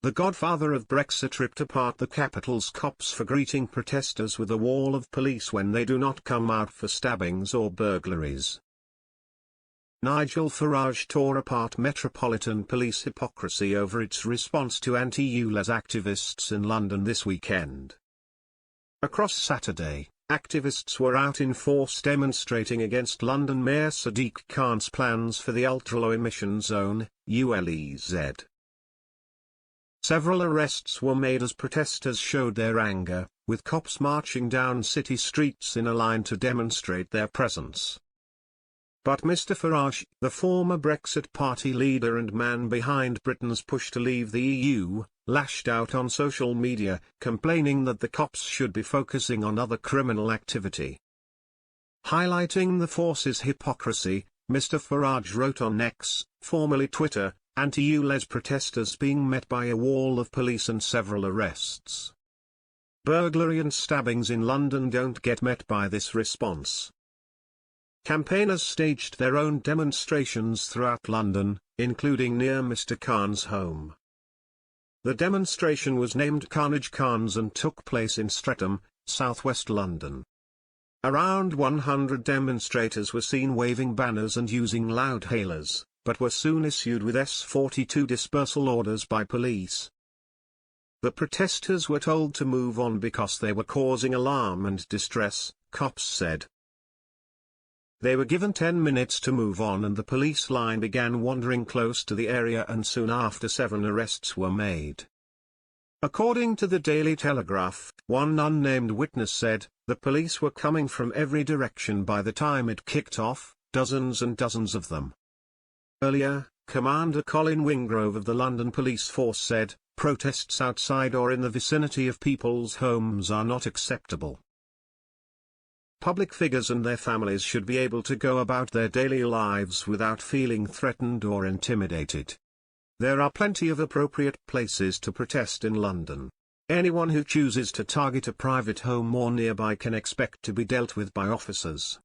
the godfather of Brexit, ripped apart the capital's cops for greeting protesters with a wall of police when they do not come out for stabbings or burglaries. Nigel Farage tore apart Metropolitan Police hypocrisy over its response to anti-ULEZ activists in London this weekend. Across Saturday, activists were out in force demonstrating against London Mayor Sadiq Khan's plans for the ultra-low emission zone, ULEZ. Several arrests were made as protesters showed their anger, with cops marching down city streets in a line to demonstrate their presence. But Mr Farage, the former Brexit Party leader and man behind Britain's push to leave the EU, lashed out on social media, complaining that the cops should be focusing on other criminal activity. Highlighting the force's hypocrisy, Mr Farage wrote on X, formerly Twitter, anti-ULEZ protesters being met by a wall of police and several arrests. Burglary and stabbings in London don't get met by this response. Campaigners staged their own demonstrations throughout London, including near Mr Khan's home. The demonstration was named Carnage Khan's and took place in Streatham, southwest London. Around 100 demonstrators were seen waving banners and using loudhailers, but were soon issued with S-42 dispersal orders by police. The protesters were told to move on because they were causing alarm and distress, cops said. They were given 10 minutes to move on and the police line began wandering close to the area, and soon after 7 arrests were made. According to the Daily Telegraph, one unnamed witness said, the police were coming from every direction by the time it kicked off, dozens and dozens of them. Earlier, Commander Colin Wingrove of the London Police Force said, protests outside or in the vicinity of people's homes are not acceptable. Public figures and their families should be able to go about their daily lives without feeling threatened or intimidated. There are plenty of appropriate places to protest in London. Anyone who chooses to target a private home or nearby can expect to be dealt with by officers.